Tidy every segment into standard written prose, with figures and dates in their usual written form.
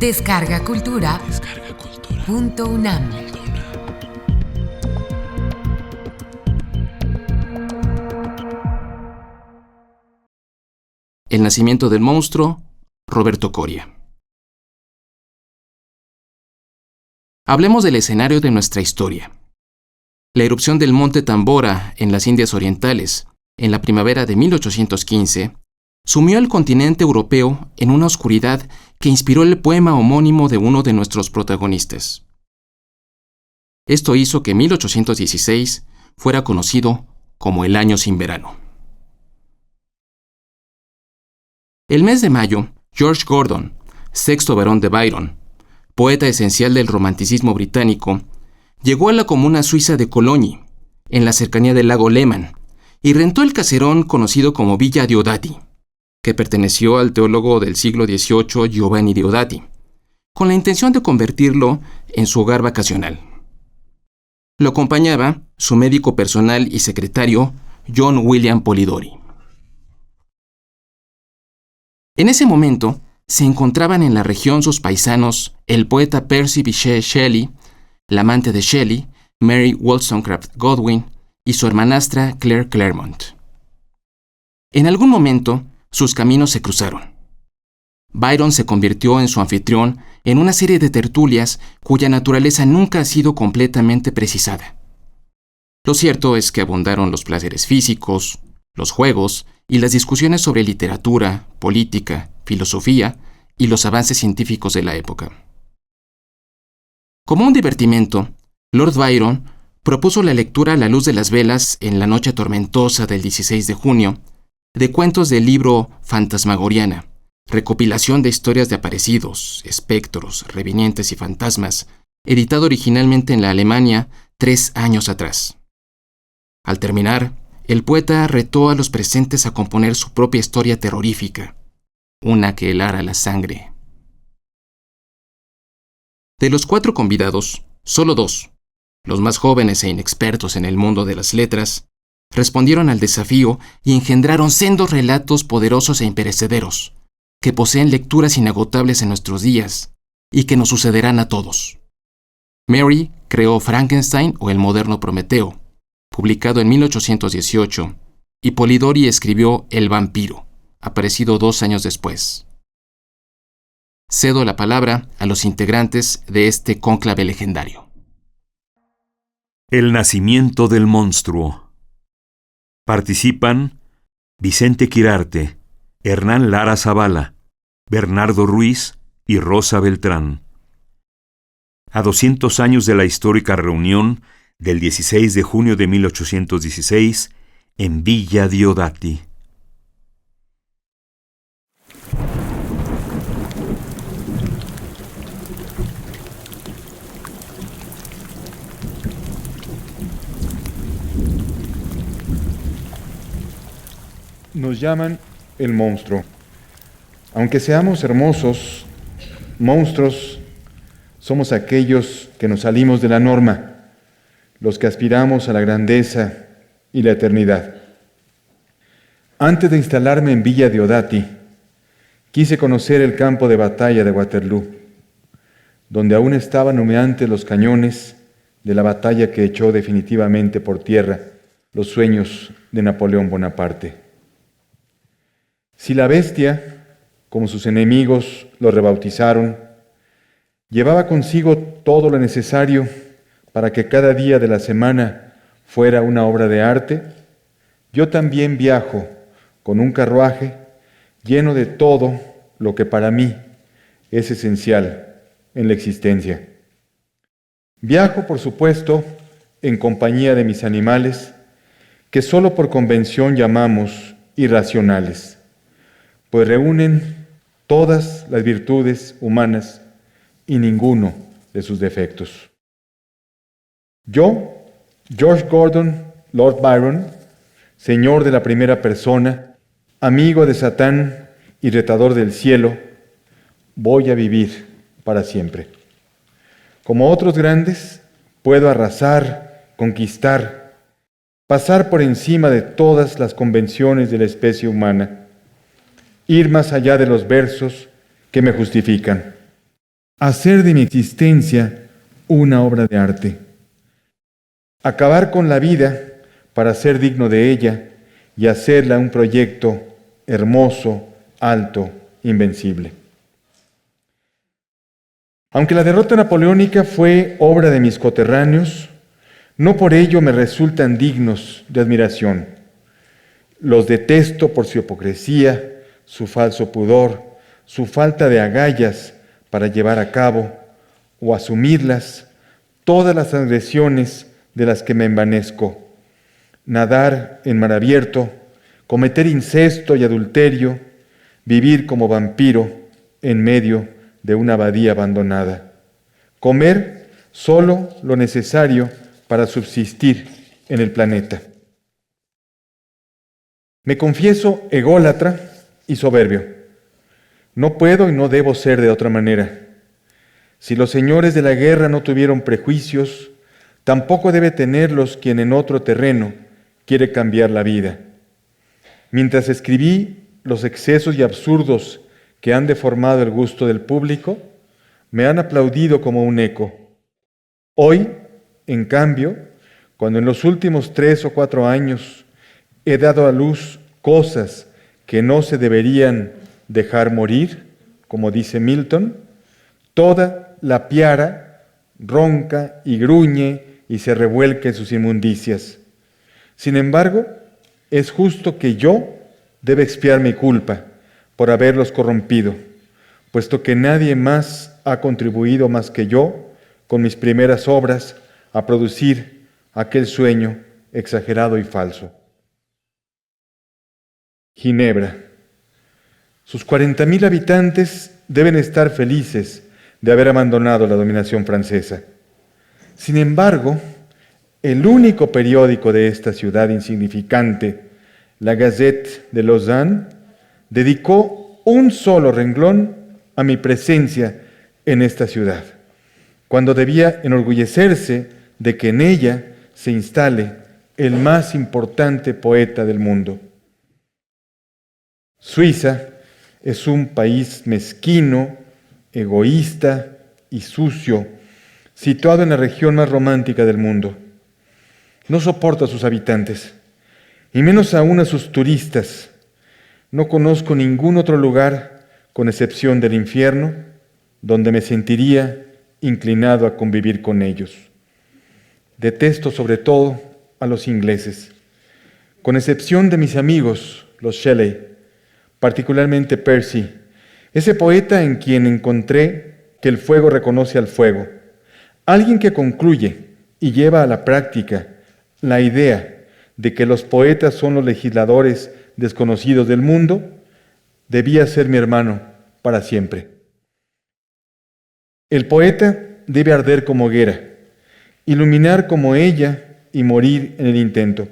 Descarga Cultura. .unam. El nacimiento del monstruo, Roberto Coria. Hablemos del escenario de nuestra historia. La erupción del monte Tambora en las Indias Orientales, en la primavera de 1815, sumió al continente europeo en una oscuridad que inspiró el poema homónimo de uno de nuestros protagonistas. Esto hizo que 1816 fuera conocido como el Año sin Verano. El mes de mayo, George Gordon, sexto barón de Byron, poeta esencial del romanticismo británico, llegó a la comuna suiza de Cologny, en la cercanía del lago Leman, y rentó el caserón conocido como Villa Diodati, que perteneció al teólogo del siglo XVIII Giovanni Diodati, con la intención de convertirlo en su hogar vacacional. Lo acompañaba su médico personal y secretario, John William Polidori. En ese momento, se encontraban en la región sus paisanos el poeta Percy Bysshe Shelley, la amante de Shelley, Mary Wollstonecraft Godwin, y su hermanastra Claire Clairmont. En algún momento, sus caminos se cruzaron. Byron se convirtió en su anfitrión en una serie de tertulias cuya naturaleza nunca ha sido completamente precisada. Lo cierto es que abundaron los placeres físicos, los juegos y las discusiones sobre literatura, política, filosofía y los avances científicos de la época. Como un divertimento, Lord Byron propuso la lectura a la luz de las velas en la noche tormentosa del 16 de junio de cuentos del libro Fantasmagoriana, recopilación de historias de aparecidos, espectros, revinientes y fantasmas, editado originalmente en la Alemania 3 años atrás. Al terminar, el poeta retó a los presentes a componer su propia historia terrorífica, una que helara la sangre. De los 4 convidados, solo 2, los más jóvenes e inexpertos en el mundo de las letras, respondieron al desafío y engendraron sendos relatos poderosos e imperecederos, que poseen lecturas inagotables en nuestros días y que nos sucederán a todos. Mary creó Frankenstein o el moderno Prometeo, publicado en 1818, y Polidori escribió El vampiro, aparecido 2 años después. Cedo la palabra a los integrantes de este cónclave legendario. El nacimiento del monstruo. Participan Vicente Quirarte, Hernán Lara Zavala, Bernardo Ruiz y Rosa Beltrán. A 200 años de la histórica reunión del 16 de junio de 1816 en Villa Diodati. Nos llaman el monstruo. Aunque seamos hermosos, monstruos somos aquellos que nos salimos de la norma, los que aspiramos a la grandeza y la eternidad. Antes de instalarme en Villa Diodati, quise conocer el campo de batalla de Waterloo, donde aún estaban humeantes los cañones de la batalla que echó definitivamente por tierra los sueños de Napoleón Bonaparte. Si la bestia, como sus enemigos lo rebautizaron, llevaba consigo todo lo necesario para que cada día de la semana fuera una obra de arte, yo también viajo con un carruaje lleno de todo lo que para mí es esencial en la existencia. Viajo, por supuesto, en compañía de mis animales, que solo por convención llamamos irracionales, pues reúnen todas las virtudes humanas y ninguno de sus defectos. Yo, George Gordon, Lord Byron, señor de la primera persona, amigo de Satán y retador del cielo, voy a vivir para siempre. Como otros grandes, puedo arrasar, conquistar, pasar por encima de todas las convenciones de la especie humana, ir más allá de los versos que me justifican. hacer de mi existencia una obra de arte. Acabar con la vida para ser digno de ella y hacerla un proyecto hermoso, alto, invencible. Aunque la derrota napoleónica fue obra de mis coterráneos, no por ello me resultan dignos de admiración. Los detesto por su hipocresía, su falso pudor, su falta de agallas para llevar a cabo o asumirlas todas las agresiones de las que me envanezco. Nadar en mar abierto, cometer incesto y adulterio, vivir como vampiro en medio de una abadía abandonada. Comer solo lo necesario para subsistir en el planeta. Me confieso ególatra y soberbio. No puedo y no debo ser de otra manera. Si los señores de la guerra no tuvieron prejuicios, tampoco debe tenerlos quien en otro terreno quiere cambiar la vida. Mientras escribí los excesos y absurdos que han deformado el gusto del público, me han aplaudido como un eco. Hoy, en cambio, cuando en los últimos 3 o 4 años he dado a luz cosas que no se deberían dejar morir, como dice Milton, toda la piara ronca y gruñe y se revuelca en sus inmundicias. Sin embargo, es justo que yo deba expiar mi culpa por haberlos corrompido, puesto que nadie más ha contribuido más que yo con mis primeras obras a producir aquel sueño exagerado y falso. Ginebra. Sus 40.000 habitantes deben estar felices de haber abandonado la dominación francesa. Sin embargo, el único periódico de esta ciudad insignificante, la Gazette de Lausanne, dedicó un solo renglón a mi presencia en esta ciudad, cuando debía enorgullecerse de que en ella se instale el más importante poeta del mundo. Suiza es un país mezquino, egoísta y sucio, situado en la región más romántica del mundo. No soporto a sus habitantes, y menos aún a sus turistas. No conozco ningún otro lugar, con excepción del infierno, donde me sentiría inclinado a convivir con ellos. Detesto sobre todo a los ingleses, con excepción de mis amigos, los Shelley, particularmente Percy, ese poeta en quien encontré que el fuego reconoce al fuego, alguien que concluye y lleva a la práctica la idea de que los poetas son los legisladores desconocidos del mundo, debía ser mi hermano para siempre. El poeta debe arder como hoguera, iluminar como ella y morir en el intento.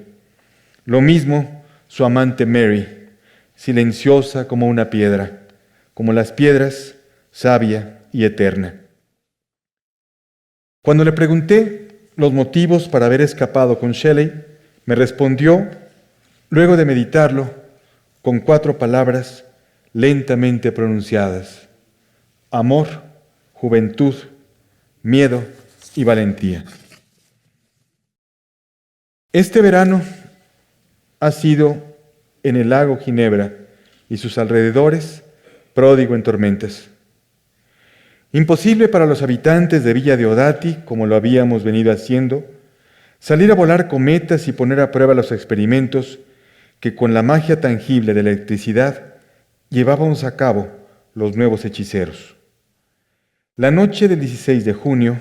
Lo mismo su amante Mary, silenciosa como una piedra, como las piedras, sabia y eterna. Cuando le pregunté los motivos para haber escapado con Shelley, me respondió, luego de meditarlo, con 4 palabras lentamente pronunciadas: amor, juventud, miedo y valentía. Este verano ha sido, en el lago Ginebra y sus alrededores, pródigo en tormentas. Imposible para los habitantes de Villa Deodati, como lo habíamos venido haciendo, salir a volar cometas y poner a prueba los experimentos que con la magia tangible de la electricidad llevábamos a cabo los nuevos hechiceros. La noche del 16 de junio,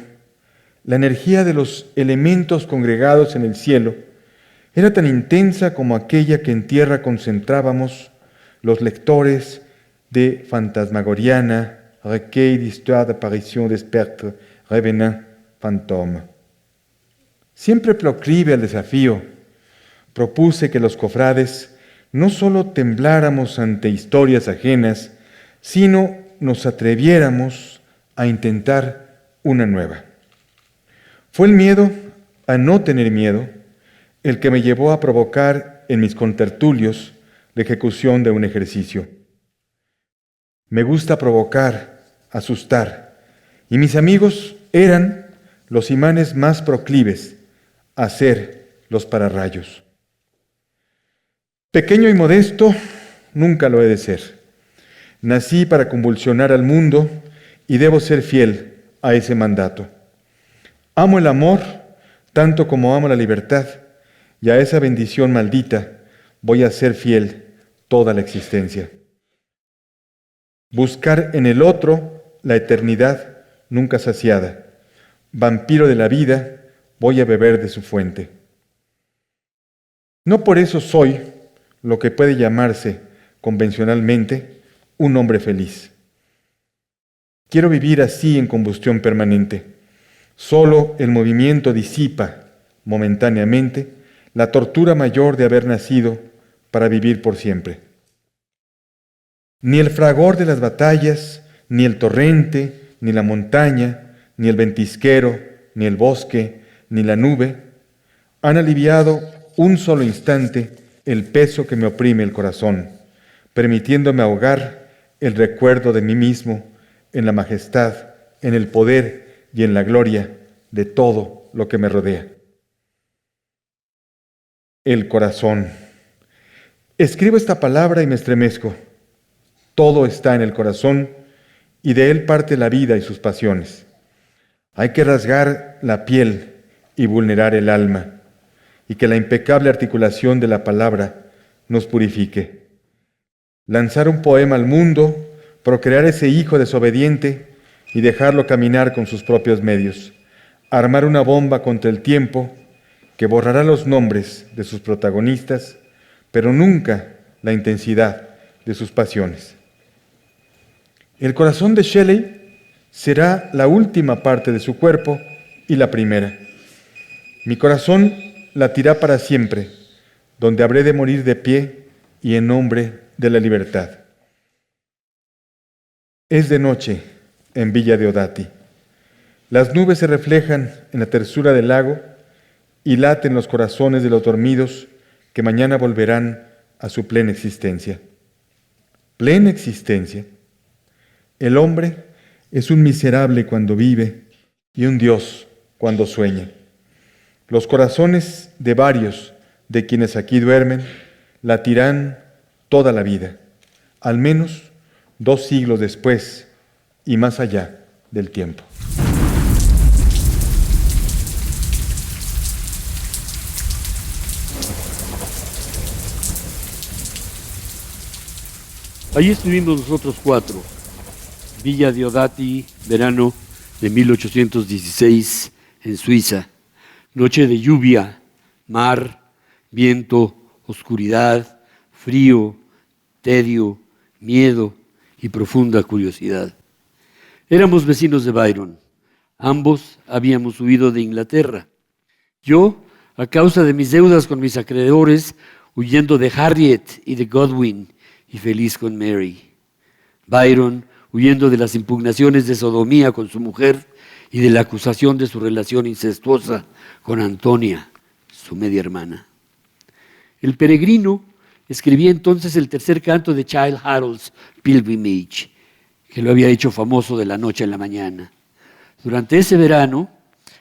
la energía de los elementos congregados en el cielo era tan intensa como aquella que en tierra concentrábamos los lectores de Fantasmagoriana, Recueil d'histoire d'apparition d'espectres, revenants, fantômes. Siempre proclive al desafío, propuse que los cofrades no solo tembláramos ante historias ajenas, sino nos atreviéramos a intentar una nueva. Fue el miedo a no tener miedo el que me llevó a provocar en mis contertulios la ejecución de un ejercicio. Me gusta provocar, asustar, Y mis amigos eran los imanes más proclives a ser los pararrayos. Pequeño y modesto, nunca lo he de ser. Nací para convulsionar al mundo y debo ser fiel a ese mandato. Amo el amor tanto como amo la libertad, y a esa bendición maldita voy a ser fiel toda la existencia. Buscar en el otro la eternidad nunca saciada. Vampiro de la vida, voy a beber de su fuente. No por eso soy lo que puede llamarse convencionalmente un hombre feliz. Quiero vivir así en combustión permanente. Solo el movimiento disipa momentáneamente la tortura mayor de haber nacido para vivir por siempre. Ni el fragor de las batallas, ni el torrente, ni la montaña, ni el ventisquero, ni el bosque, ni la nube han aliviado un solo instante el peso que me oprime el corazón, permitiéndome ahogar el recuerdo de mí mismo en la majestad, en el poder y en la gloria de todo lo que me rodea. El corazón. Escribo esta palabra y me estremezco. Todo está en el corazón y de él parte la vida y sus pasiones. Hay que rasgar la piel y vulnerar el alma, y que la impecable articulación de la palabra nos purifique. Lanzar un poema al mundo, procrear ese hijo desobediente y dejarlo caminar con sus propios medios. Armar una bomba contra el tiempo que borrará los nombres de sus protagonistas, pero nunca la intensidad de sus pasiones. El corazón de Shelley será la última parte de su cuerpo y la primera. Mi corazón latirá para siempre, donde habré de morir de pie y en nombre de la libertad. Es de noche en Villa Diodati. Las nubes se reflejan en la tersura del lago y laten los corazones de los dormidos que mañana volverán a su plena existencia. Plena existencia. El hombre es un miserable cuando vive y un Dios cuando sueña. Los corazones de varios de quienes aquí duermen latirán toda la vida, al menos 2 siglos después y más allá del tiempo. Allí estuvimos nosotros 4. Villa Diodati, verano de 1816, en Suiza. Noche de lluvia, mar, viento, oscuridad, frío, tedio, miedo y profunda curiosidad. Éramos vecinos de Byron. Ambos habíamos huido de Inglaterra. Yo, a causa de mis deudas con mis acreedores, huyendo de Harriet y de Godwin, y feliz con Mary. Byron, huyendo de las impugnaciones de sodomía con su mujer y de la acusación de su relación incestuosa con Antonia, su media hermana. El peregrino escribía entonces el tercer canto de Childe Harold's Pilgrimage, que lo había hecho famoso de la noche a la mañana. Durante ese verano,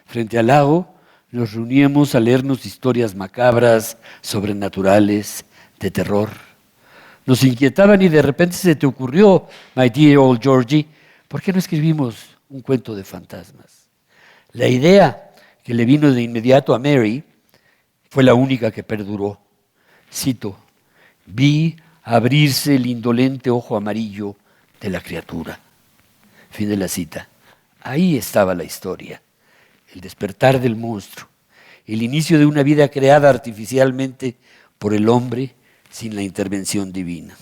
frente al lago, nos reuníamos a leernos historias macabras, sobrenaturales, de terror. Nos inquietaban y de repente se te ocurrió, my dear old Georgie, ¿por qué no escribimos un cuento de fantasmas? La idea que le vino de inmediato a Mary fue la única que perduró. Cito, vi abrirse el indolente ojo amarillo de la criatura. Fin de la cita. Ahí estaba la historia, el despertar del monstruo, el inicio de una vida creada artificialmente por el hombre sin la intervención divina.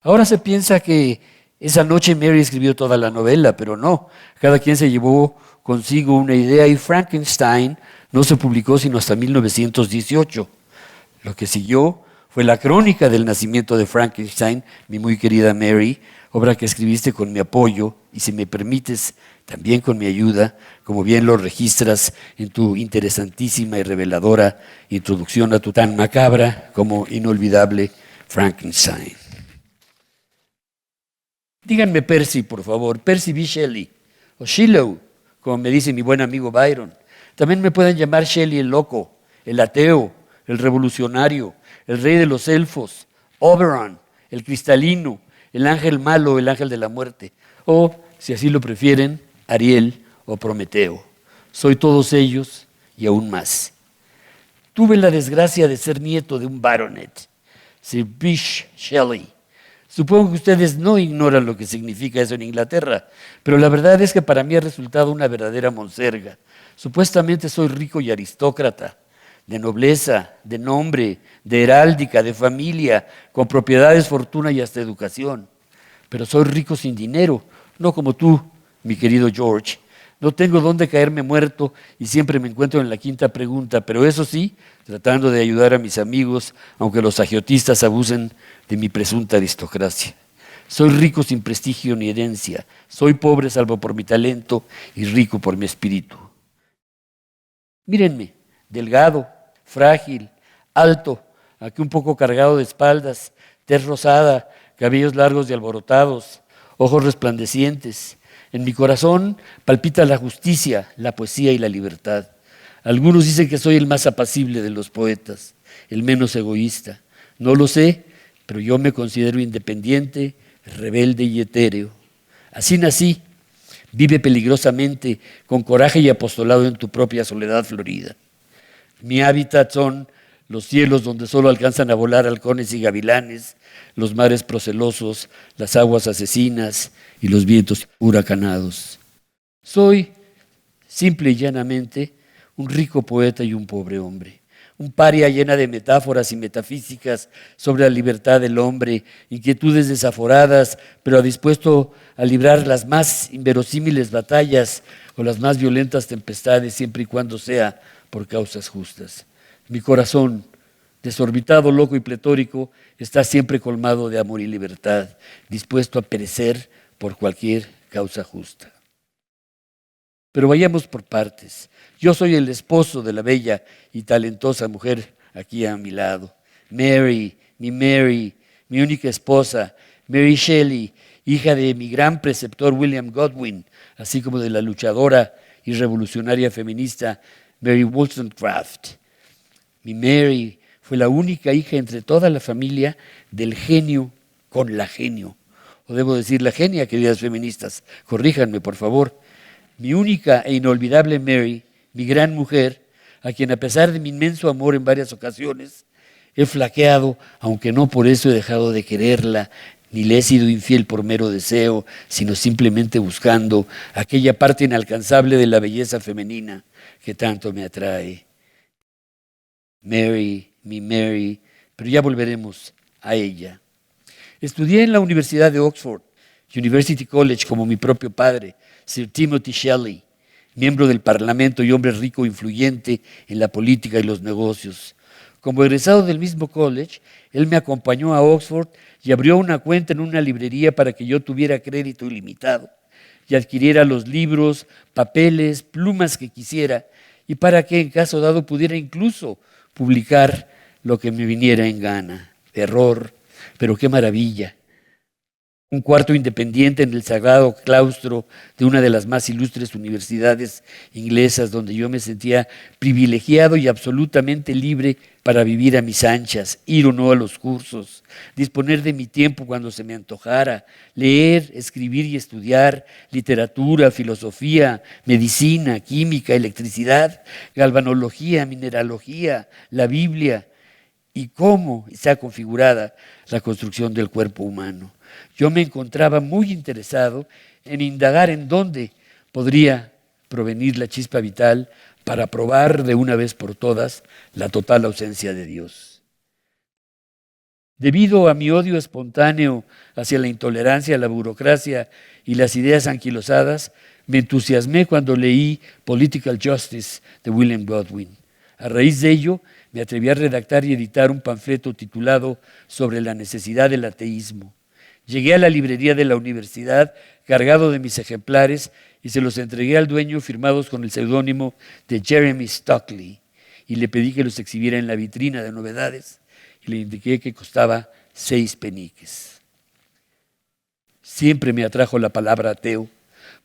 Ahora se piensa que esa noche Mary escribió toda la novela, pero no. Cada quien se llevó consigo una idea y Frankenstein no se publicó sino hasta 1918. Lo que siguió fue la crónica del nacimiento de Frankenstein, mi muy querida Mary, obra que escribiste con mi apoyo y, si me permites, también con mi ayuda, como bien lo registras en tu interesantísima y reveladora introducción a tu tan macabra como inolvidable Frankenstein. Díganme Percy, por favor, Percy B. Shelley, o Shiloh, como me dice mi buen amigo Byron. También me pueden llamar Shelley el loco, el ateo, el revolucionario, el rey de los elfos, Oberon, el cristalino, el ángel malo, el ángel de la muerte, o, si así lo prefieren, Ariel o Prometeo. Soy todos ellos y aún más. Tuve la desgracia de ser nieto de un baronet, Sir Bysshe Shelley. Supongo que ustedes no ignoran lo que significa eso en Inglaterra, pero la verdad es que para mí ha resultado una verdadera monserga. Supuestamente soy rico y aristócrata, de nobleza, de nombre, de heráldica, de familia, con propiedades, fortuna y hasta educación. Pero soy rico sin dinero, no como tú, mi querido George. No tengo dónde caerme muerto y siempre me encuentro en la quinta pregunta, pero eso sí, tratando de ayudar a mis amigos, aunque los agiotistas abusen de mi presunta aristocracia. Soy rico sin prestigio ni herencia, soy pobre salvo por mi talento y rico por mi espíritu. Mírenme, delgado, frágil, alto, aquí un poco cargado de espaldas, tez rosada, cabellos largos y alborotados, ojos resplandecientes. En mi corazón palpita la justicia, la poesía y la libertad. Algunos dicen que soy el más apacible de los poetas, el menos egoísta. No lo sé, pero yo me considero independiente, rebelde y etéreo. Así nací. Vive peligrosamente, con coraje y apostolado en tu propia soledad florida. Mi hábitat son los cielos donde solo alcanzan a volar halcones y gavilanes, los mares procelosos, las aguas asesinas y los vientos huracanados. Soy, simple y llanamente, un rico poeta y un pobre hombre. Un paria llena de metáforas y metafísicas sobre la libertad del hombre, inquietudes desaforadas, pero dispuesto a librar las más inverosímiles batallas o las más violentas tempestades, siempre y cuando sea por causas justas. Mi corazón, desorbitado, loco y pletórico, está siempre colmado de amor y libertad, dispuesto a perecer por cualquier causa justa. Pero vayamos por partes. Yo soy el esposo de la bella y talentosa mujer aquí a mi lado. Mary, mi única esposa, Mary Shelley, hija de mi gran preceptor William Godwin, así como de la luchadora y revolucionaria feminista Mary Wollstonecraft. Mi Mary fue la única hija entre toda la familia del genio con la genio. O debo decir la genia, queridas feministas. Corríjanme, por favor. Mi única e inolvidable Mary, mi gran mujer, a quien a pesar de mi inmenso amor en varias ocasiones, he flaqueado, aunque no por eso he dejado de quererla, ni le he sido infiel por mero deseo, sino simplemente buscando aquella parte inalcanzable de la belleza femenina que tanto me atrae. Mary, mi Mary, pero ya volveremos a ella. Estudié en la Universidad de Oxford, University College, como mi propio padre, Sir Timothy Shelley, miembro del Parlamento y hombre rico e influyente en la política y los negocios. Como egresado del mismo college, él me acompañó a Oxford y abrió una cuenta en una librería para que yo tuviera crédito ilimitado y adquiriera los libros, papeles, plumas que quisiera y para que en caso dado pudiera incluso publicar lo que me viniera en gana. Error, pero qué maravilla. Un cuarto independiente en el sagrado claustro de una de las más ilustres universidades inglesas, donde yo me sentía privilegiado y absolutamente libre para vivir a mis anchas, ir o no a los cursos, disponer de mi tiempo cuando se me antojara, leer, escribir y estudiar literatura, filosofía, medicina, química, electricidad, galvanología, mineralogía, la Biblia y cómo está configurada la construcción del cuerpo humano. Yo me encontraba muy interesado en indagar en dónde podría provenir la chispa vital para probar de una vez por todas la total ausencia de Dios. Debido a mi odio espontáneo hacia la intolerancia, la burocracia y las ideas anquilosadas, me entusiasmé cuando leí Political Justice de William Godwin. A raíz de ello, me atreví a redactar y editar un panfleto titulado Sobre la necesidad del ateísmo. Llegué a la librería de la universidad cargado de mis ejemplares y se los entregué al dueño firmados con el seudónimo de Jeremy Stockley y le pedí que los exhibiera en la vitrina de novedades y le indiqué que costaba 6 peniques. Siempre me atrajo la palabra ateo,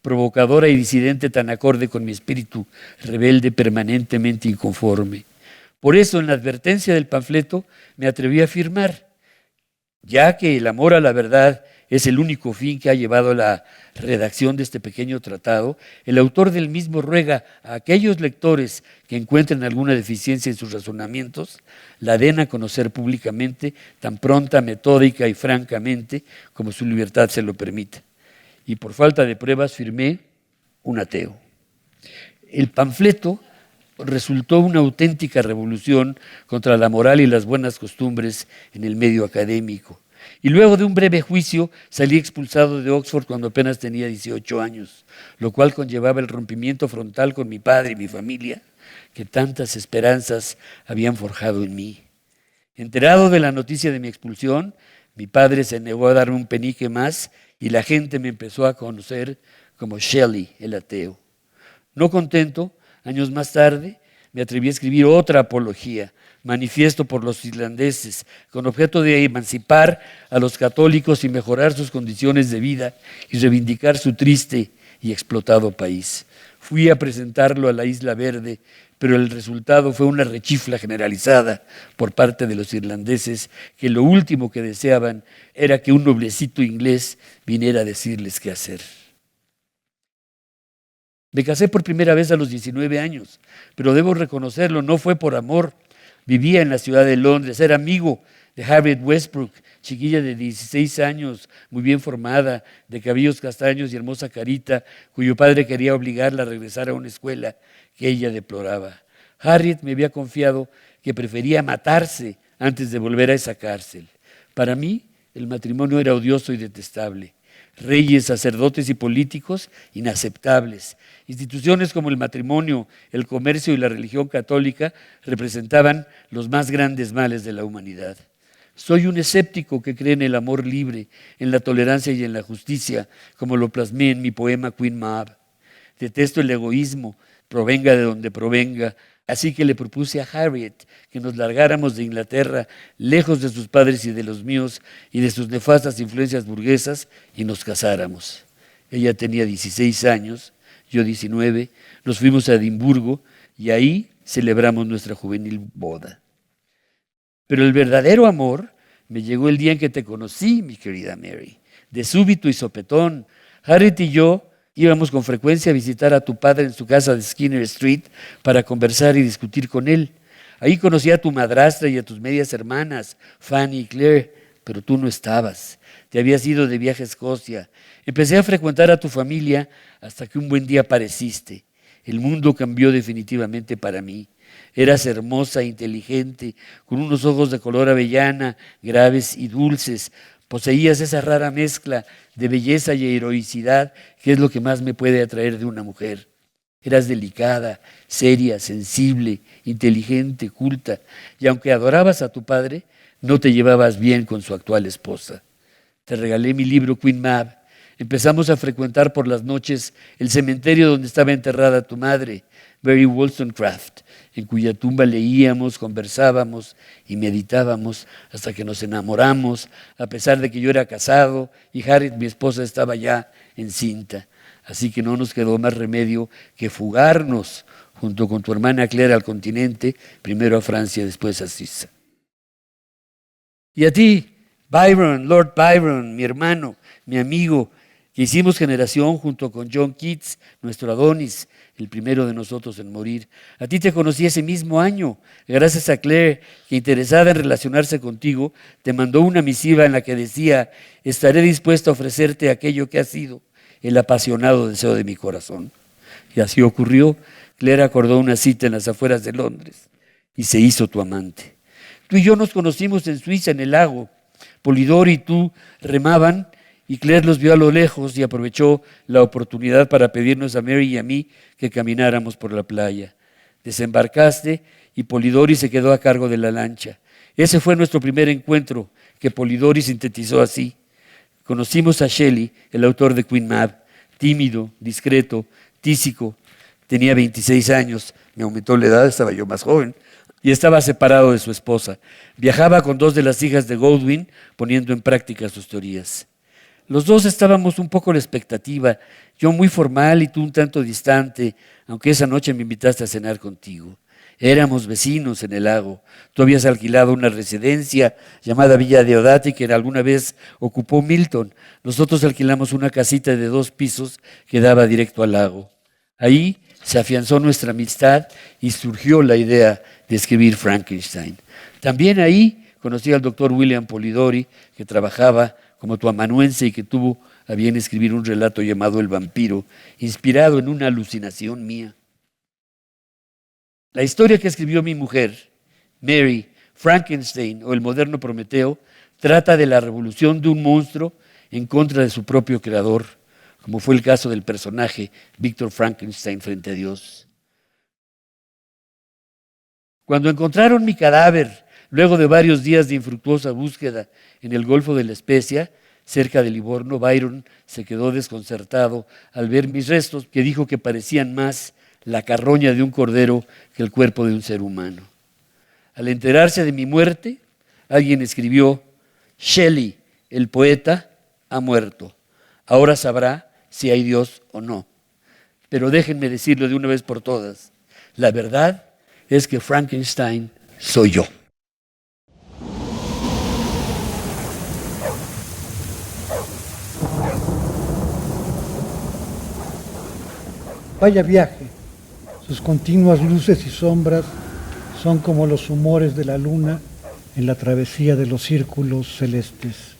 provocadora y disidente tan acorde con mi espíritu rebelde permanentemente inconforme. Por eso, en la advertencia del panfleto, me atreví a afirmar, ya que el amor a la verdad es el único fin que ha llevado a la redacción de este pequeño tratado, el autor del mismo ruega a aquellos lectores que encuentren alguna deficiencia en sus razonamientos, la den a conocer públicamente, tan pronta, metódica y francamente como su libertad se lo permita. Y por falta de pruebas firmé un ateo. El panfleto resultó una auténtica revolución contra la moral y las buenas costumbres en el medio académico. Y luego de un breve juicio salí expulsado de Oxford cuando apenas tenía 18 años, lo cual conllevaba el rompimiento frontal con mi padre y mi familia, que tantas esperanzas habían forjado en mí. Enterado de la noticia de mi expulsión, mi padre se negó a darme un penique más y la gente me empezó a conocer como Shelley, el ateo. No contento, años más tarde, me atreví a escribir otra apología, Manifiesto por los irlandeses, con objeto de emancipar a los católicos y mejorar sus condiciones de vida y reivindicar su triste y explotado país. Fui a presentarlo a la Isla Verde, pero el resultado fue una rechifla generalizada por parte de los irlandeses, que lo último que deseaban era que un noblecito inglés viniera a decirles qué hacer. Me casé por primera vez a los 19 años, pero debo reconocerlo, no fue por amor. Vivía en la ciudad de Londres, era amigo de Harriet Westbrook, chiquilla de 16 años, muy bien formada, de cabellos castaños y hermosa carita, cuyo padre quería obligarla a regresar a una escuela que ella deploraba. Harriet me había confiado que prefería matarse antes de volver a esa cárcel. Para mí, el matrimonio era odioso y detestable. Reyes, sacerdotes y políticos inaceptables. Instituciones como el matrimonio, el comercio y la religión católica representaban los más grandes males de la humanidad. Soy un escéptico que cree en el amor libre, en la tolerancia y en la justicia, como lo plasmé en mi poema Queen Mab. Detesto el egoísmo, provenga de donde provenga, así que le propuse a Harriet que nos largáramos de Inglaterra, lejos de sus padres y de los míos, y de sus nefastas influencias burguesas, y nos casáramos. Ella tenía 16 años, yo 19, nos fuimos a Edimburgo, y ahí celebramos nuestra juvenil boda. Pero el verdadero amor me llegó el día en que te conocí, mi querida Mary, de súbito y sopetón. Harriet y yo íbamos con frecuencia a visitar a tu padre en su casa de Skinner Street para conversar y discutir con él. Ahí conocí a tu madrastra y a tus medias hermanas, Fanny y Claire, pero tú no estabas. Te habías ido de viaje a Escocia. Empecé a frecuentar a tu familia hasta que un buen día apareciste. El mundo cambió definitivamente para mí. Eras hermosa e inteligente, con unos ojos de color avellana, graves y dulces. Poseías esa rara mezcla de belleza y heroicidad que es lo que más me puede atraer de una mujer. Eras delicada, seria, sensible, inteligente, culta, y aunque adorabas a tu padre, no te llevabas bien con su actual esposa. Te regalé mi libro Queen Mab. Empezamos a frecuentar por las noches el cementerio donde estaba enterrada tu madre, Mary Wollstonecraft, en cuya tumba leíamos, conversábamos y meditábamos hasta que nos enamoramos, a pesar de que yo era casado y Harriet, mi esposa, estaba ya encinta. Así que no nos quedó más remedio que fugarnos junto con tu hermana Claire al continente, primero a Francia, después a Suiza. Y a ti, Byron, Lord Byron, mi hermano, mi amigo, que hicimos generación junto con John Keats, nuestro Adonis, el primero de nosotros en morir. A ti te conocí ese mismo año, gracias a Claire, que interesada en relacionarse contigo, te mandó una misiva en la que decía: estaré dispuesto a ofrecerte aquello que ha sido el apasionado deseo de mi corazón. Y así ocurrió. Claire acordó una cita en las afueras de Londres y se hizo tu amante. Tú y yo nos conocimos en Suiza, en el lago. Polidori y tú remaban y Claire los vio a lo lejos y aprovechó la oportunidad para pedirnos a Mary y a mí que camináramos por la playa. Desembarcaste y Polidori se quedó a cargo de la lancha. Ese fue nuestro primer encuentro, que Polidori sintetizó así. Conocimos a Shelley, el autor de Queen Mab, tímido, discreto, tísico. Tenía 26 años, me aumentó la edad, estaba yo más joven, y estaba separado de su esposa. Viajaba con 2 de las hijas de Godwin, poniendo en práctica sus teorías. Los dos estábamos un poco a la expectativa, yo muy formal y tú un tanto distante, aunque esa noche me invitaste a cenar contigo. Éramos vecinos en el lago. Tú habías alquilado una residencia llamada Villa Diodati que alguna vez ocupó Milton. Nosotros alquilamos una casita de 2 pisos que daba directo al lago. Ahí se afianzó nuestra amistad y surgió la idea de escribir Frankenstein. También ahí conocí al doctor William Polidori, que trabajaba como tu amanuense y que tuvo a bien escribir un relato llamado El vampiro, inspirado en una alucinación mía. La historia que escribió mi mujer, Mary, Frankenstein o el moderno Prometeo, trata de la revolución de un monstruo en contra de su propio creador, como fue el caso del personaje Víctor Frankenstein frente a Dios. Cuando encontraron mi cadáver, luego de varios días de infructuosa búsqueda en el Golfo de la Especia, cerca de Livorno, Byron se quedó desconcertado al ver mis restos, que dijo que parecían más la carroña de un cordero que el cuerpo de un ser humano. Al enterarse de mi muerte, alguien escribió: Shelley, el poeta, ha muerto. Ahora sabrá si hay Dios o no. Pero déjenme decirlo de una vez por todas. La verdad es que Frankenstein soy yo. Vaya viaje. Sus continuas luces y sombras son como los humores de la luna en la travesía de los círculos celestes.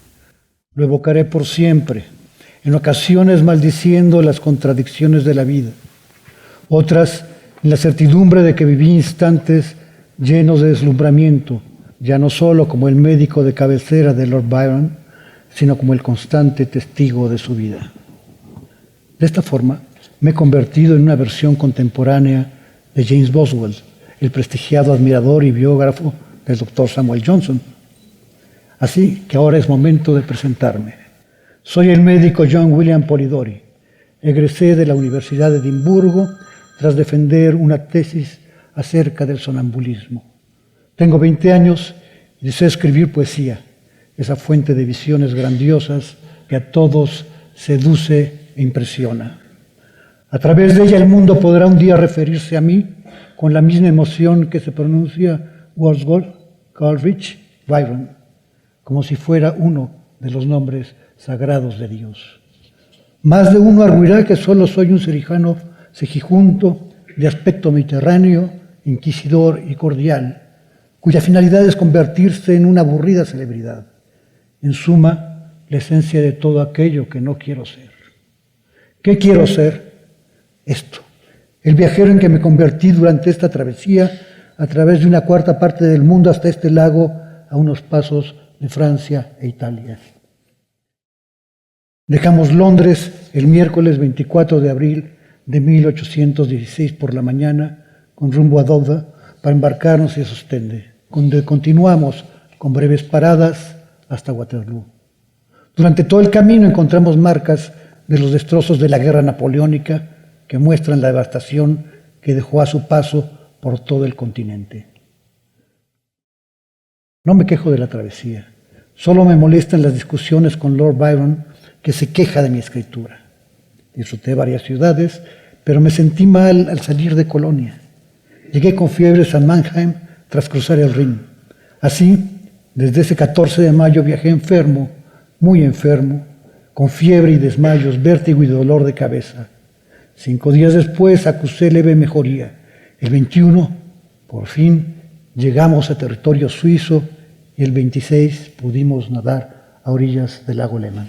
Lo evocaré por siempre, en ocasiones maldiciendo las contradicciones de la vida, otras en la certidumbre de que viví instantes llenos de deslumbramiento, ya no solo como el médico de cabecera de Lord Byron, sino como el constante testigo de su vida. De esta forma, me he convertido en una versión contemporánea de James Boswell, el prestigiado admirador y biógrafo del Dr. Samuel Johnson. Así que ahora es momento de presentarme. Soy el médico John William Polidori. Egresé de la Universidad de Edimburgo tras defender una tesis acerca del sonambulismo. Tengo 20 años y deseo escribir poesía, esa fuente de visiones grandiosas que a todos seduce e impresiona. A través de ella el mundo podrá un día referirse a mí con la misma emoción que se pronuncia Wordsworth, Coleridge, Byron, como si fuera uno de los nombres sagrados de Dios. Más de uno arguirá que solo soy un cerijano cejijunto de aspecto mediterráneo, inquisidor y cordial, cuya finalidad es convertirse en una aburrida celebridad. En suma, la esencia de todo aquello que no quiero ser. ¿Qué quiero ser? Esto, el viajero en que me convertí durante esta travesía a través de una cuarta parte del mundo hasta este lago a unos pasos de Francia e Italia. Dejamos Londres el miércoles 24 de abril de 1816 por la mañana con rumbo a Dover para embarcarnos en Ostende, donde continuamos con breves paradas hasta Waterloo. Durante todo el camino encontramos marcas de los destrozos de la guerra napoleónica que muestran la devastación que dejó a su paso por todo el continente. No me quejo de la travesía, solo me molestan las discusiones con Lord Byron, que se queja de mi escritura. Disfruté varias ciudades, pero me sentí mal al salir de Colonia. Llegué con fiebres a Mannheim tras cruzar el Rin. Así, desde ese 14 de mayo viajé enfermo, muy enfermo, con fiebre y desmayos, vértigo y dolor de cabeza. 5 días después acusé leve mejoría. El 21, por fin, llegamos a territorio suizo y el 26 pudimos nadar a orillas del lago Leman.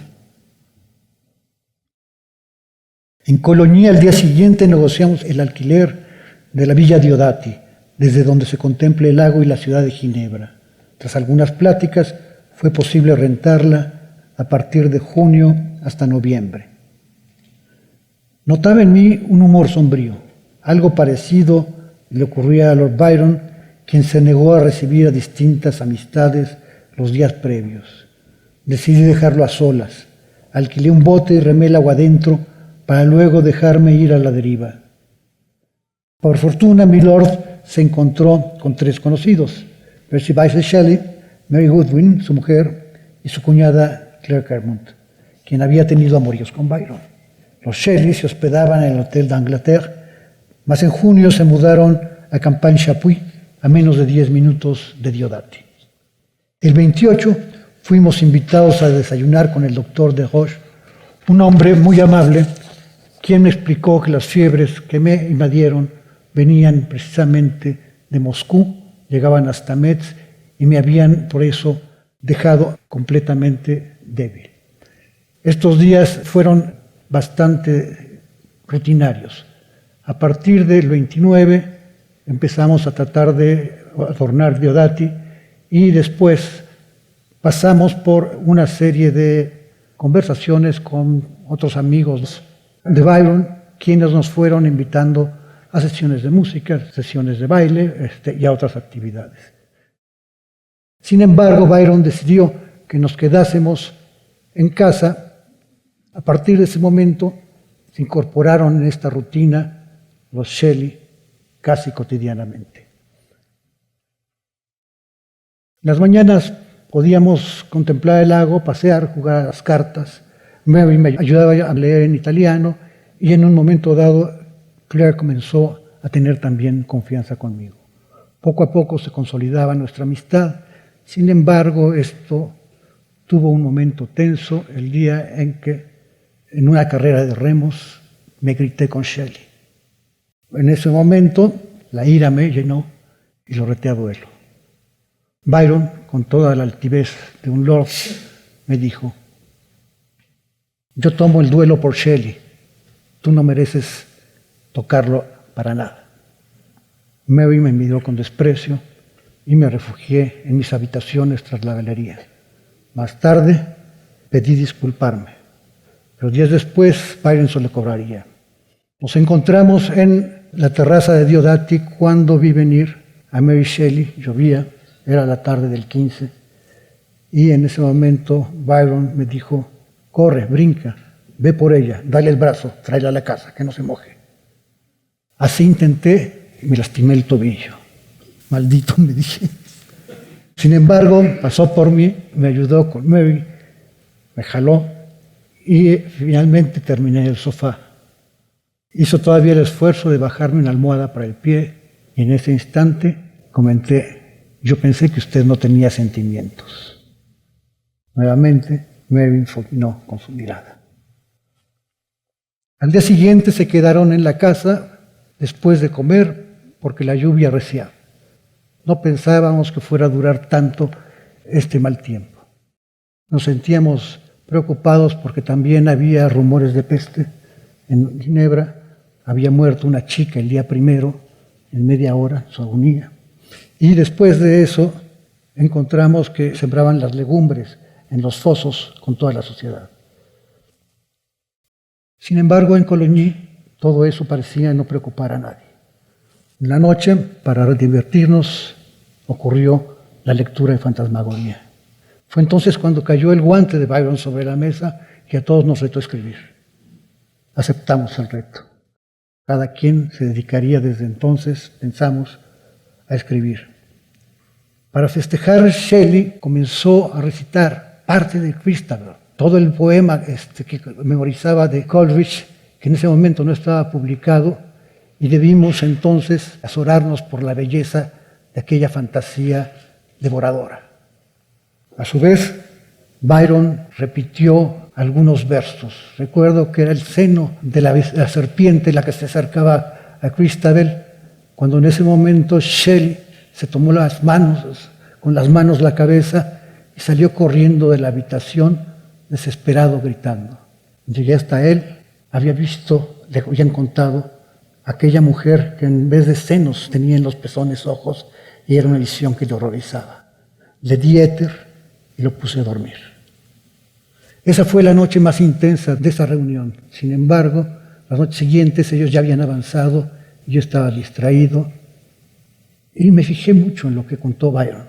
En Colonia, al día siguiente, negociamos el alquiler de la Villa Diodati, desde donde se contempla el lago y la ciudad de Ginebra. Tras algunas pláticas, fue posible rentarla a partir de junio hasta noviembre. Notaba en mí un humor sombrío. Algo parecido le ocurría a Lord Byron, quien se negó a recibir a distintas amistades los días previos. Decidí dejarlo a solas. Alquilé un bote y remé el agua adentro para luego dejarme ir a la deriva. Por fortuna, mi lord se encontró con 3 conocidos: Percy Bysshe Shelley, Mary Goodwin, su mujer, y su cuñada Claire Kermont, quien había tenido amoríos con Byron. Los Shelley se hospedaban en el Hotel d'Angleterre, mas en junio se mudaron a Campan-Chapuis, a menos de 10 minutos de Diodati. El 28 fuimos invitados a desayunar con el doctor de Roche, un hombre muy amable, quien me explicó que las fiebres que me invadieron venían precisamente de Moscú, llegaban hasta Metz y me habían por eso dejado completamente débil. Estos días fueron bastante rutinarios. A partir del 29 empezamos a tratar de adornar Diodati y después pasamos por una serie de conversaciones con otros amigos de Byron, quienes nos fueron invitando a sesiones de música, sesiones de baile y a otras actividades. Sin embargo, Byron decidió que nos quedásemos en casa. A partir de ese momento se incorporaron en esta rutina los Shelley casi cotidianamente. En las mañanas podíamos contemplar el lago, pasear, jugar a las cartas. Mary me ayudaba a leer en italiano y en un momento dado Claire comenzó a tener también confianza conmigo. Poco a poco se consolidaba nuestra amistad. Sin embargo, esto tuvo un momento tenso el día en que en una carrera de remos me grité con Shelley. En ese momento la ira me llenó y lo reté a duelo. Byron, con toda la altivez de un lord, me dijo: yo tomo el duelo por Shelley, tú no mereces tocarlo para nada. Mary me miró con desprecio y me refugié en mis habitaciones tras la galería. Más tarde pedí disculparme, pero días después Byron se le cobraría. Nos encontramos en la terraza de Diodati cuando vi venir a Mary Shelley. Llovía, era la tarde del 15, y en ese momento Byron me dijo: corre, brinca, ve por ella, dale el brazo, tráela a la casa, que no se moje. Así intenté y me lastimé el tobillo. Maldito, me dije. Sin embargo, pasó por mí, me ayudó con Mary, me jaló y finalmente terminé en el sofá. Hizo todavía el esfuerzo de bajarme una almohada para el pie y en ese instante comenté: yo pensé que usted no tenía sentimientos. Nuevamente, Mary fulminó con su mirada. Al día siguiente se quedaron en la casa después de comer porque la lluvia arreciaba. No pensábamos que fuera a durar tanto este mal tiempo. Nos sentíamos preocupados porque también había rumores de peste en Ginebra. Había muerto una chica el día primero, en media hora, su agonía. Y después de eso encontramos que sembraban las legumbres en los fosos con toda la sociedad. Sin embargo, en Coligny todo eso parecía no preocupar a nadie. En la noche, para divertirnos, ocurrió la lectura de Fantasmagoría. Fue entonces cuando cayó el guante de Byron sobre la mesa y a todos nos retó a escribir. Aceptamos el reto. Cada quien se dedicaría desde entonces, pensamos, a escribir. Para festejar, Shelley comenzó a recitar parte de Christabel, todo el poema que memorizaba de Coleridge, que en ese momento no estaba publicado, y debimos entonces azorarnos por la belleza de aquella fantasía devoradora. A su vez, Byron repitió algunos versos. Recuerdo que era el seno de la serpiente la que se acercaba a Christabel, cuando en ese momento Shelley se tomó las manos, con las manos la cabeza, y salió corriendo de la habitación, desesperado, gritando. Llegué hasta él, había visto, le habían contado, aquella mujer que en vez de senos tenía en los pezones ojos, y era una visión que le horrorizaba. Le di éter y lo puse a dormir. Esa fue la noche más intensa de esa reunión. Sin embargo, las noches siguientes ellos ya habían avanzado, y yo estaba distraído, y me fijé mucho en lo que contó Byron.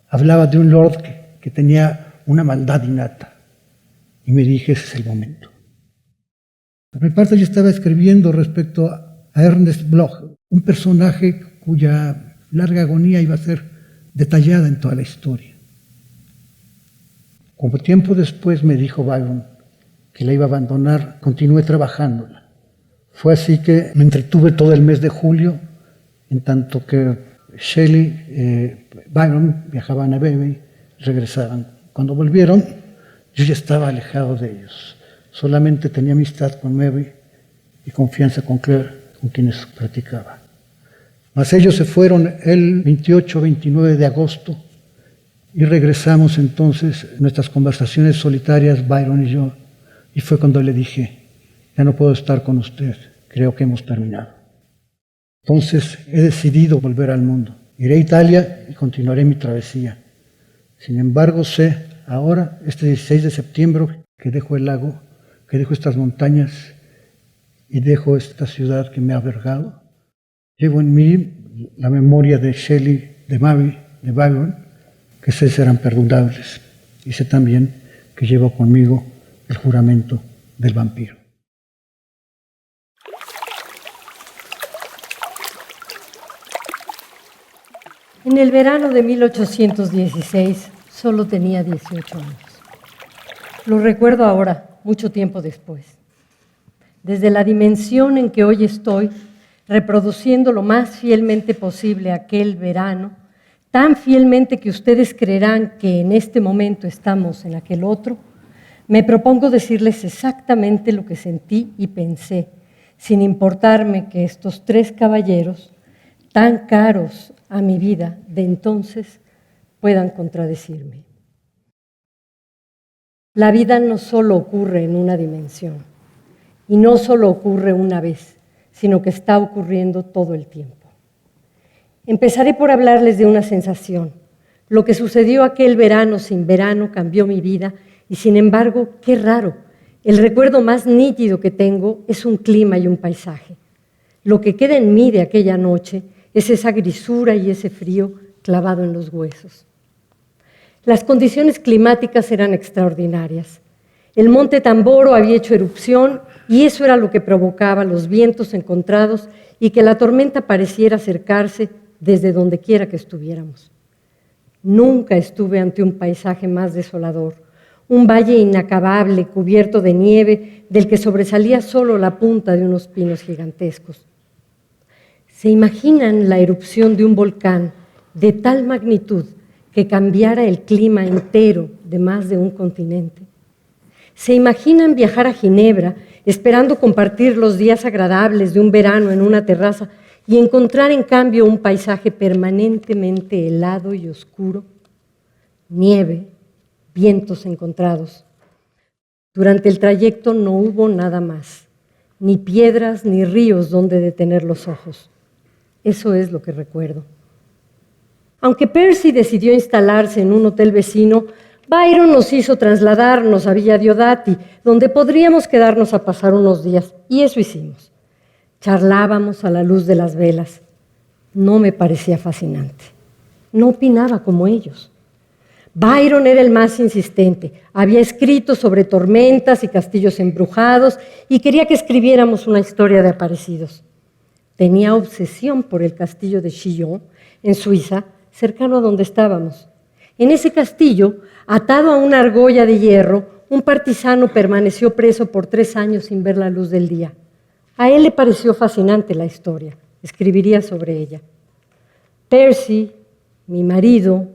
Hablaba de un lord que tenía una maldad innata, y me dije: ese es el momento. Por mi parte, yo estaba escribiendo respecto a Ernest Bloch, un personaje cuya larga agonía iba a ser detallada en toda la historia. Como tiempo después me dijo Byron: que la iba a abandonar, continué trabajándola. Fue así que me entretuve todo el mes de julio, en tanto que Shelley, Byron viajaban a Vevey, regresaban. Cuando volvieron, yo ya estaba alejado de ellos. Solamente tenía amistad con Mary y confianza con Claire, con quienes practicaba. Mas ellos se fueron el 28-29 de agosto y regresamos entonces nuestras conversaciones solitarias, Byron y yo, y fue cuando le dije, ya no puedo estar con usted, creo que hemos terminado. Entonces he decidido volver al mundo. Iré a Italia y continuaré mi travesía. Sin embargo, sé ahora, este 16 de septiembre, que dejo el lago, que dejo estas montañas y dejo esta ciudad que me ha albergado. Llevo en mí la memoria de Shelley, de Mary, de Byron, que sé serán perdonables. Y sé también que llevo conmigo el juramento del vampiro. En el verano de 1816 solo tenía 18 años. Lo recuerdo ahora, mucho tiempo después. Desde la dimensión en que hoy estoy, reproduciendo lo más fielmente posible aquel verano, tan fielmente que ustedes creerán que en este momento estamos en aquel otro, me propongo decirles exactamente lo que sentí y pensé, sin importarme que estos tres caballeros, tan caros a mi vida de entonces, puedan contradecirme. La vida no solo ocurre en una dimensión, y no solo ocurre una vez, sino que está ocurriendo todo el tiempo. Empezaré por hablarles de una sensación. Lo que sucedió aquel verano sin verano cambió mi vida, y sin embargo, qué raro, el recuerdo más nítido que tengo es un clima y un paisaje. Lo que queda en mí de aquella noche es esa grisura y ese frío clavado en los huesos. Las condiciones climáticas eran extraordinarias. El monte Tamboro había hecho erupción y eso era lo que provocaba los vientos encontrados y que la tormenta pareciera acercarse desde donde quiera que estuviéramos. Nunca estuve ante un paisaje más desolador, un valle inacabable cubierto de nieve del que sobresalía solo la punta de unos pinos gigantescos. ¿Se imaginan la erupción de un volcán de tal magnitud que cambiara el clima entero de más de un continente? ¿Se imaginan viajar a Ginebra esperando compartir los días agradables de un verano en una terraza y encontrar en cambio un paisaje permanentemente helado y oscuro? Nieve, vientos encontrados. Durante el trayecto no hubo nada más, ni piedras ni ríos donde detener los ojos. Eso es lo que recuerdo. Aunque Percy decidió instalarse en un hotel vecino, Byron nos hizo trasladarnos a Villa Diodati, donde podríamos quedarnos a pasar unos días, y eso hicimos. Charlábamos a la luz de las velas. No me parecía fascinante. No opinaba como ellos. Byron era el más insistente. Había escrito sobre tormentas y castillos embrujados y quería que escribiéramos una historia de aparecidos. Tenía obsesión por el castillo de Chillon, en Suiza, cercano a donde estábamos. En ese castillo, atado a una argolla de hierro, un partisano permaneció preso por 3 años sin ver la luz del día. A él le pareció fascinante la historia. Escribiría sobre ella. Percy, mi marido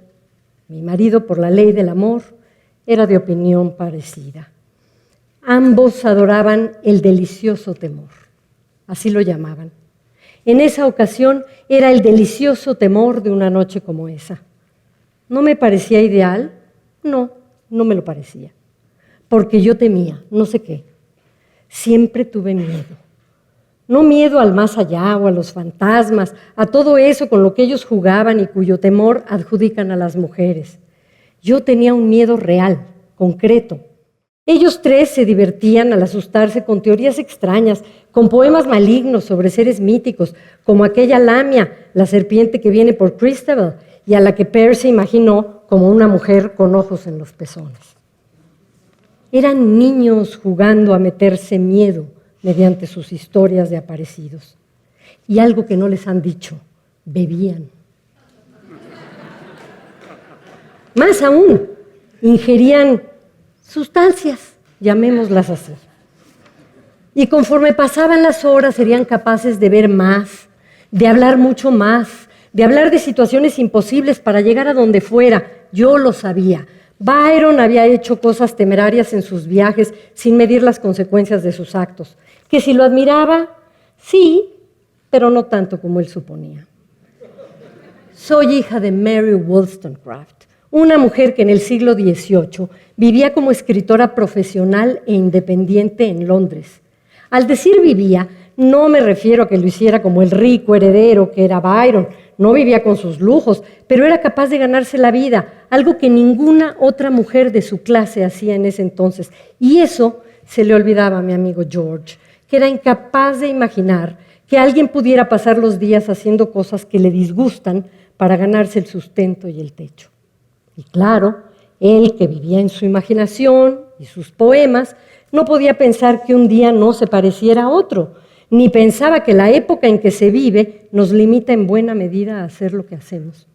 por la ley del amor, era de opinión parecida. Ambos adoraban el delicioso temor. Así lo llamaban. En esa ocasión era el delicioso temor de una noche como esa. ¿No me parecía ideal? No me lo parecía. Porque yo temía, no sé qué. Siempre tuve miedo. No miedo al más allá o a los fantasmas, a todo eso con lo que ellos jugaban y cuyo temor adjudican a las mujeres. Yo tenía un miedo real, concreto. Ellos 3 se divertían al asustarse con teorías extrañas, con poemas malignos sobre seres míticos, como aquella Lamia, la serpiente que viene por Christabel, y a la que Percy imaginó como una mujer con ojos en los pezones. Eran niños jugando a meterse miedo mediante sus historias de aparecidos. Y algo que no les han dicho, bebían. Más aún, ingerían sustancias, llamémoslas así. Y conforme pasaban las horas serían capaces de ver más, de hablar mucho más, de hablar de situaciones imposibles para llegar a donde fuera. Yo lo sabía. Byron había hecho cosas temerarias en sus viajes sin medir las consecuencias de sus actos. Que si lo admiraba, sí, pero no tanto como él suponía. Soy hija de Mary Wollstonecraft, una mujer que en el siglo XVIII vivía como escritora profesional e independiente en Londres. Al decir vivía, no me refiero a que lo hiciera como el rico heredero que era Byron, no vivía con sus lujos, pero era capaz de ganarse la vida, algo que ninguna otra mujer de su clase hacía en ese entonces. Y eso se le olvidaba a mi amigo George, que era incapaz de imaginar que alguien pudiera pasar los días haciendo cosas que le disgustan para ganarse el sustento y el techo. Y claro, él que vivía en su imaginación y sus poemas, no podía pensar que un día no se pareciera a otro, ni pensaba que la época en que se vive nos limita en buena medida a hacer lo que hacemos.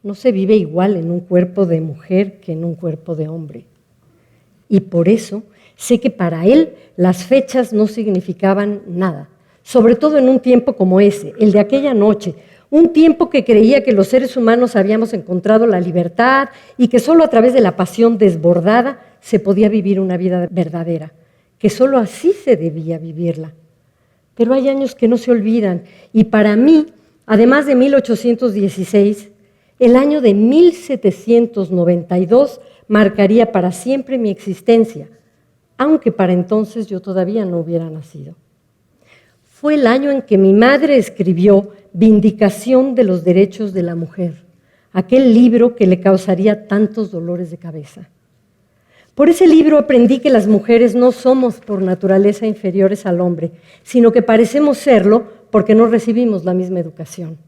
No se vive igual en un cuerpo de mujer que en un cuerpo de hombre. Y por eso sé que para él las fechas no significaban nada, sobre todo en un tiempo como ese, el de aquella noche, un tiempo que creía que los seres humanos habíamos encontrado la libertad y que solo a través de la pasión desbordada se podía vivir una vida verdadera, que solo así se debía vivirla. Pero hay años que no se olvidan y para mí, además de 1816, el año de 1792 marcaría para siempre mi existencia, aunque para entonces yo todavía no hubiera nacido. Fue el año en que mi madre escribió Vindicación de los Derechos de la Mujer, aquel libro que le causaría tantos dolores de cabeza. Por ese libro aprendí que las mujeres no somos por naturaleza inferiores al hombre, sino que parecemos serlo porque no recibimos la misma educación.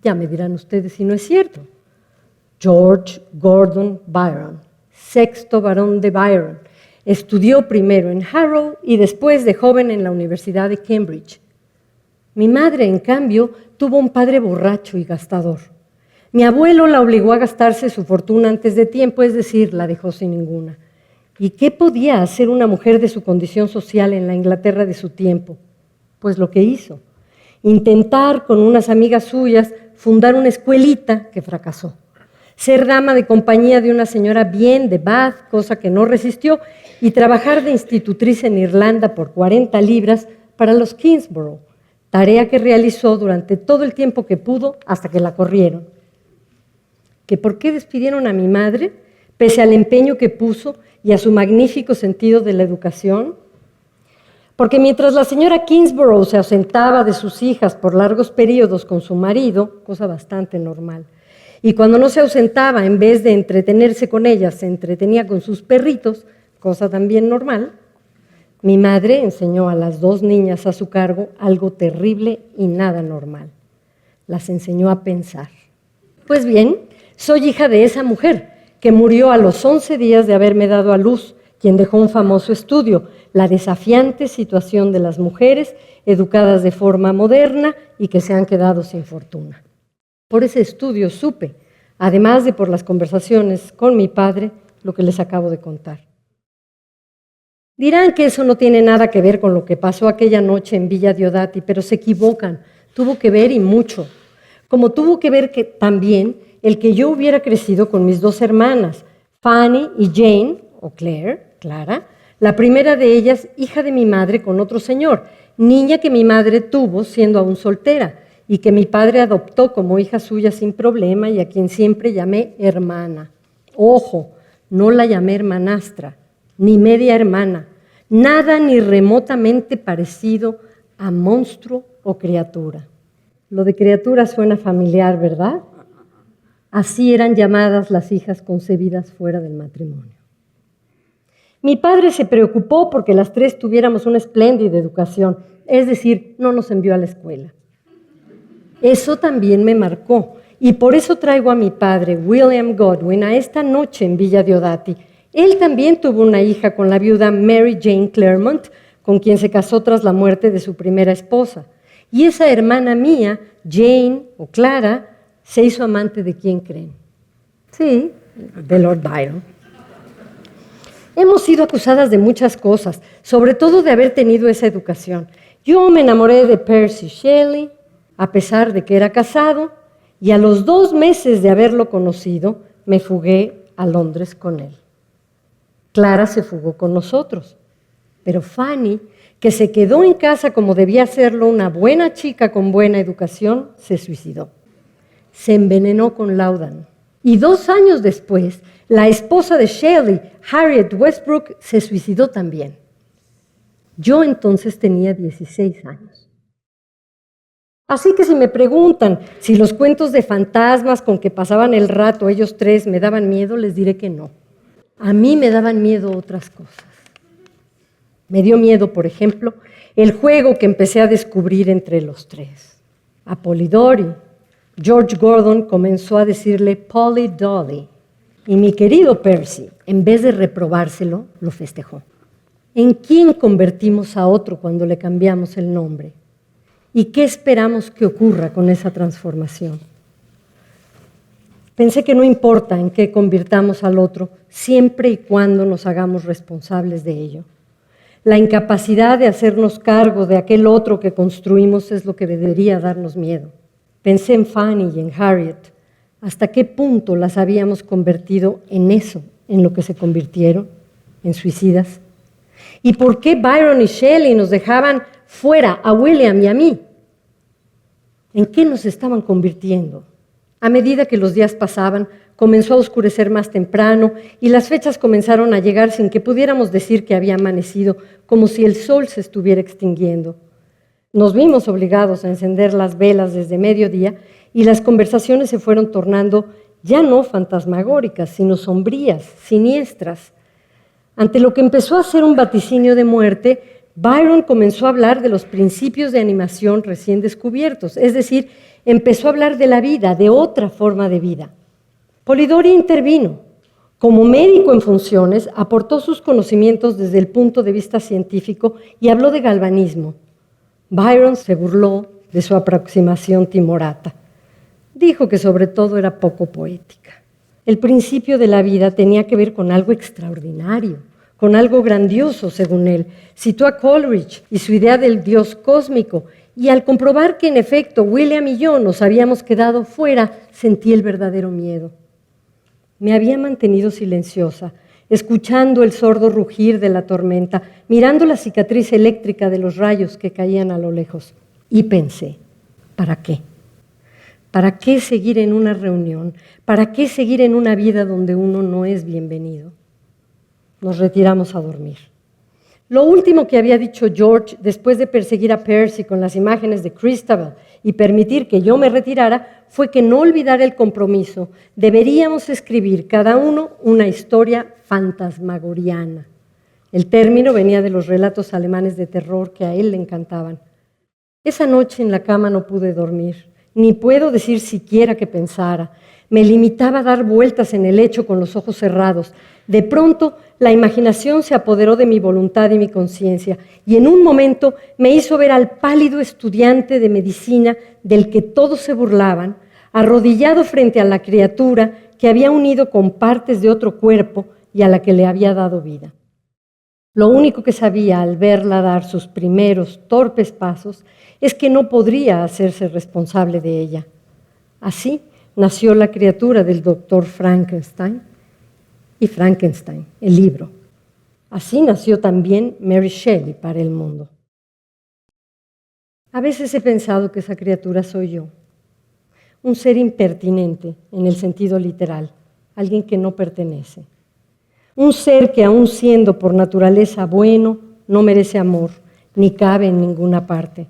Ya me dirán ustedes si no es cierto. George Gordon Byron, sexto varón de Byron, estudió primero en Harrow y después de joven en la Universidad de Cambridge. Mi madre, en cambio, tuvo un padre borracho y gastador. Mi abuelo la obligó a gastarse su fortuna antes de tiempo, es decir, la dejó sin ninguna. ¿Y qué podía hacer una mujer de su condición social en la Inglaterra de su tiempo? Pues lo que hizo, intentar con unas amigas suyas fundar una escuelita que fracasó, ser dama de compañía de una señora bien de Bath, cosa que no resistió, y trabajar de institutriz en Irlanda por 40 libras para los Kingsborough, tarea que realizó durante todo el tiempo que pudo hasta que la corrieron. ¿Que por qué despidieron a mi madre, pese al empeño que puso y a su magnífico sentido de la educación? Porque mientras la señora Kingsborough se ausentaba de sus hijas por largos periodos con su marido, cosa bastante normal, y cuando no se ausentaba, en vez de entretenerse con ellas, se entretenía con sus perritos, cosa también normal, mi madre enseñó a las dos niñas a su cargo algo terrible y nada normal. Las enseñó a pensar. Pues bien, soy hija de esa mujer que murió a los 11 días de haberme dado a luz, quien dejó un famoso estudio, La desafiante situación de las mujeres educadas de forma moderna y que se han quedado sin fortuna. Por ese estudio supe, además de por las conversaciones con mi padre, lo que les acabo de contar. Dirán que eso no tiene nada que ver con lo que pasó aquella noche en Villa Diodati, pero se equivocan, tuvo que ver y mucho. Como tuvo que ver que también el que yo hubiera crecido con mis dos hermanas, Fanny y Jane, o Claire, Clara, la primera de ellas, hija de mi madre con otro señor, niña que mi madre tuvo siendo aún soltera y que mi padre adoptó como hija suya sin problema y a quien siempre llamé hermana. Ojo, no la llamé hermanastra, ni media hermana, nada ni remotamente parecido a monstruo o criatura. Lo de criatura suena familiar, ¿verdad? Así eran llamadas las hijas concebidas fuera del matrimonio. Mi padre se preocupó porque las tres tuviéramos una espléndida educación, es decir, no nos envió a la escuela. Eso también me marcó y por eso traigo a mi padre, William Godwin, a esta noche en Villa Diodati. Él también tuvo una hija con la viuda Mary Jane Claremont, con quien se casó tras la muerte de su primera esposa. Y esa hermana mía, Jane o Clara, se hizo amante de ¿quién creen? Sí, de Lord Byron. Hemos sido acusadas de muchas cosas, sobre todo de haber tenido esa educación. Yo me enamoré de Percy Shelley, a pesar de que era casado, y a los 2 meses de haberlo conocido, me fugué a Londres con él. Clara se fugó con nosotros, pero Fanny, que se quedó en casa como debía hacerlo una buena chica con buena educación, se suicidó. Se envenenó con Laudan. Y 2 años después, la esposa de Shelley, Harriet Westbrook, se suicidó también. Yo entonces tenía 16 años. Así que si me preguntan si los cuentos de fantasmas con que pasaban el rato ellos 3 me daban miedo, les diré que no. A mí me daban miedo otras cosas. Me dio miedo, por ejemplo, el juego que empecé a descubrir entre los 3. A Polidori, George Gordon comenzó a decirle Polly Dolly. Y mi querido Percy, en vez de reprobárselo, lo festejó. ¿En quién convertimos a otro cuando le cambiamos el nombre? ¿Y qué esperamos que ocurra con esa transformación? Pensé que no importa en qué convirtamos al otro, siempre y cuando nos hagamos responsables de ello. La incapacidad de hacernos cargo de aquel otro que construimos es lo que debería darnos miedo. Pensé en Fanny y en Harriet. ¿Hasta qué punto las habíamos convertido en eso, en lo que se convirtieron, en suicidas? ¿Y por qué Byron y Shelley nos dejaban fuera a William y a mí? ¿En qué nos estaban convirtiendo? A medida que los días pasaban, comenzó a oscurecer más temprano y las fechas comenzaron a llegar sin que pudiéramos decir que había amanecido, como si el sol se estuviera extinguiendo. Nos vimos obligados a encender las velas desde mediodía y las conversaciones se fueron tornando ya no fantasmagóricas, sino sombrías, siniestras. Ante lo que empezó a ser un vaticinio de muerte, Byron comenzó a hablar de los principios de animación recién descubiertos, es decir, empezó a hablar de la vida, de otra forma de vida. Polidori intervino. Como médico en funciones, aportó sus conocimientos desde el punto de vista científico y habló de galvanismo. Byron se burló de su aproximación timorata. Dijo que sobre todo era poco poética. El principio de la vida tenía que ver con algo extraordinario, con algo grandioso, según él. Citó a Coleridge y su idea del Dios cósmico, y al comprobar que en efecto William y yo nos habíamos quedado fuera, sentí el verdadero miedo. Me había mantenido silenciosa, escuchando el sordo rugir de la tormenta, mirando la cicatriz eléctrica de los rayos que caían a lo lejos. Y pensé, ¿para qué? ¿Para qué seguir en una reunión? ¿Para qué seguir en una vida donde uno no es bienvenido? Nos retiramos a dormir. Lo último que había dicho George, después de perseguir a Percy con las imágenes de Christabel y permitir que yo me retirara, fue que no olvidara el compromiso. Deberíamos escribir cada uno una historia fantasmagoriana. El término venía de los relatos alemanes de terror que a él le encantaban. Esa noche en la cama no pude dormir, ni puedo decir siquiera que pensara. Me limitaba a dar vueltas en el lecho con los ojos cerrados. De pronto, la imaginación se apoderó de mi voluntad y mi conciencia, y en un momento me hizo ver al pálido estudiante de medicina del que todos se burlaban, arrodillado frente a la criatura que había unido con partes de otro cuerpo y a la que le había dado vida. Lo único que sabía al verla dar sus primeros torpes pasos es que no podría hacerse responsable de ella. Así nació la criatura del doctor Frankenstein y Frankenstein, el libro. Así nació también Mary Shelley para el mundo. A veces he pensado que esa criatura soy yo, un ser impertinente en el sentido literal, alguien que no pertenece. Un ser que aun siendo por naturaleza bueno, no merece amor, ni cabe en ninguna parte.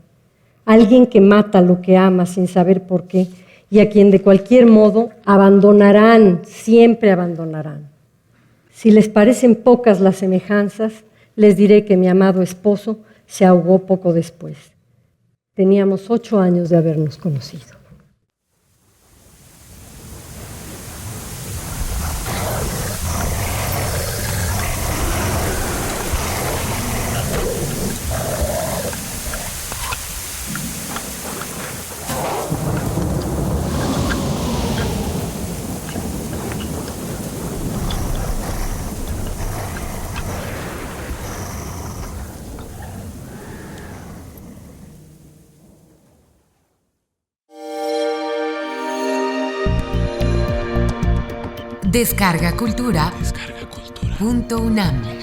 Alguien que mata lo que ama sin saber por qué y a quien de cualquier modo abandonarán, siempre abandonarán. Si les parecen pocas las semejanzas, les diré que mi amado esposo se ahogó poco después. Teníamos 8 años de habernos conocido. Descarga Cultura. .unam